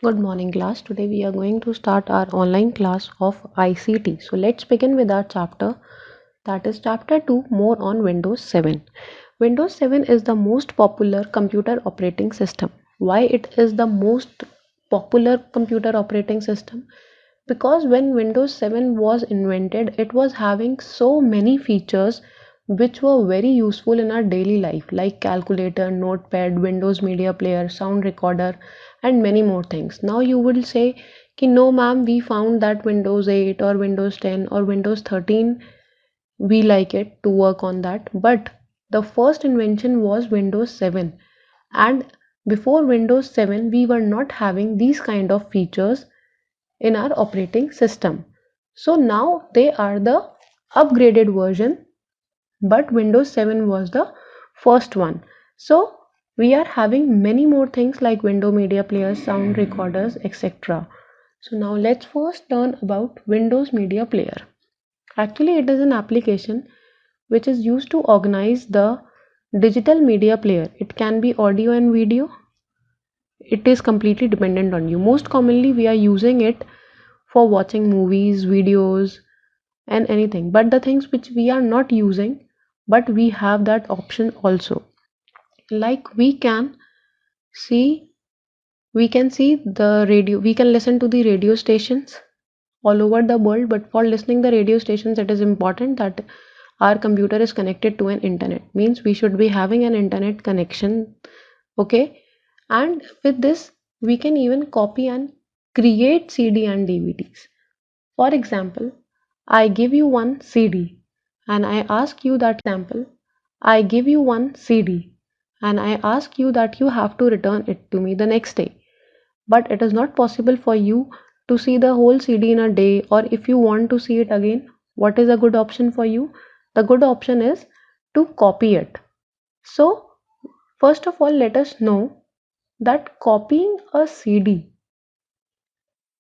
Good morning, class. Today we are going to start our online class of ICT. So let's begin with our chapter, that is chapter 2, more on Windows 7. Windows 7 is the most popular computer operating system. Why it is the most popular computer operating system? Because when Windows 7 was invented, it was having so many features which were very useful in our daily life, like calculator, notepad, Windows Media Player, sound recorder, and many more things. Now you will say, Ki, no ma'am, we found that Windows 8 or Windows 10 or Windows 13, we like it to work on that. But the first invention was Windows 7. And before Windows 7, we were not having these kind of features in our operating system. So now they are the upgraded version, but Windows 7 was the first one. So we are having many more things like window media players, sound recorders, etc. So now let's first learn about Windows Media Player. Actually, it is an application which is used to organize the digital media player. It can be audio and video. It is completely dependent on you. Most commonly, we are using it for watching movies, videos, and anything. But the things which we are not using, but we have that option also. Like see, we can see the radio, we can listen to the radio stations all over the world. But for listening the radio stations, it is important that our computer is connected to an internet. Means we should be having an internet connection. Okay, and with this, we can even copy and create CD and DVDs. For example, I give you one CD and I ask you that example, I give you one CD and I ask you that you have to return it to me the next day. But it is not possible for you to see the whole CD in a day, or if you want to see it again, what is a good option for you? The good option is to copy it. So, first of all, let us know that copying a CD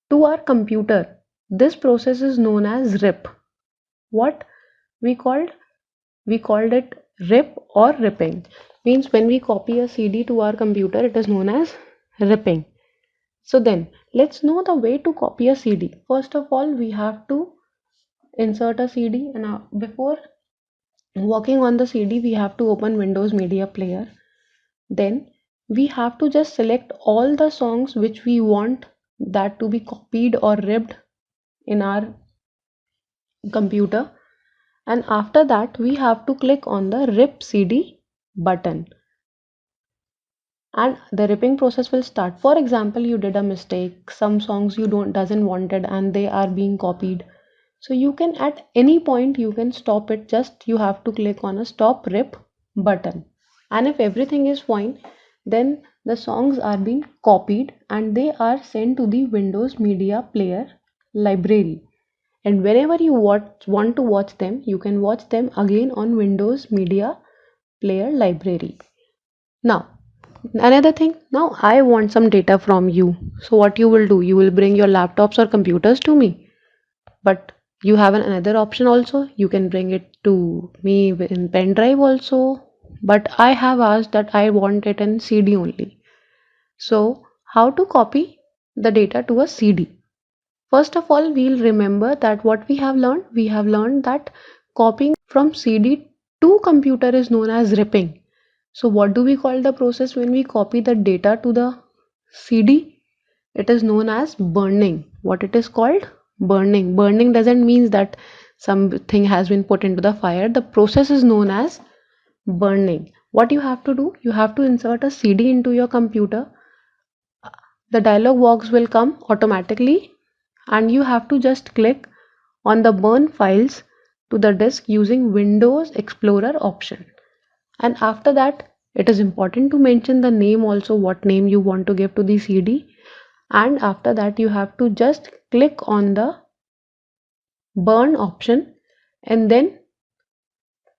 to our computer, this process is known as RIP. What we called? We called it RIP or ripping. Means when we copy a CD to our computer, it is known as ripping. So then let's know the way to copy a CD. First of all, we have to insert a CD, and before working on the CD, we have to open Windows Media Player. Then we have to just select all the songs which we want that to be copied or ripped in our computer, and after that we have to click on the rip CD button and the ripping process will start. For example, you did a mistake, some songs you don't doesn't wanted and they are being copied, so you can at any point you can stop it. Just you have to click on a stop rip button, and if everything is fine, then the songs are being copied and they are sent to the Windows Media Player library, and whenever you want to watch them, you can watch them again on Windows Media Player library. Now, another thing, now I want some data from you. So what you will do, you will bring your laptops or computers to me. But you have another option also. You can bring it to me in pen drive also. But I have asked that I want it in CD only. So how to copy the data to a CD? First of all, we'll remember that what we have learned. We have learned that copying from CD to computer is known as ripping. So what do we call the process when we copy the data to the CD? It is known as burning. What it is called? Burning. Burning doesn't mean that something has been put into the fire. The process is known as burning. What you have to do? You have to insert a CD into your computer. The dialog box will come automatically and you have to just click on the burn files to the disk using Windows Explorer option. And after that, it is important to mention the name also, what name you want to give to the CD. And after that, you have to just click on the burn option, and then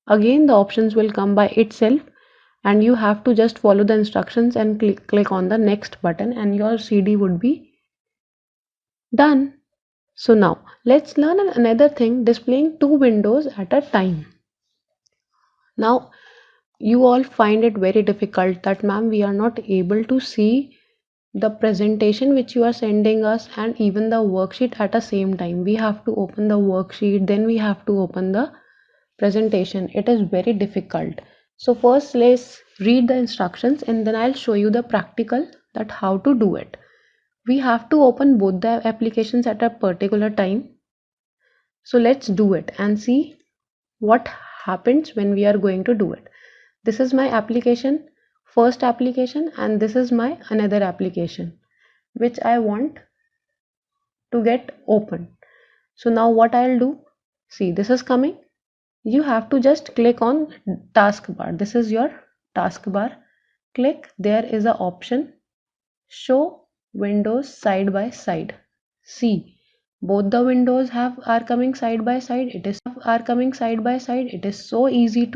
again the options will come by itself, and you have to just follow the instructions and click on the next button and your CD would be done. So now let's learn another thing, displaying two windows at a time. Now you all find it very difficult that ma'am we are not able to see the presentation which you are sending us and even the worksheet at the same time. We have to open the worksheet, then we have to open the presentation. It is very difficult. So first let's read the instructions and then I'll show you the practical that how to do it. We have to open both the applications at a particular time. So let's do it and see what happens when we are going to do it. This is my application, first application, and this is my another application which I want to get open. So now what I'll do, see this is coming. You have to just click on taskbar. This is your taskbar. Click, there is an option show windows side by side. See, both the windows are coming side by side. It is so easy to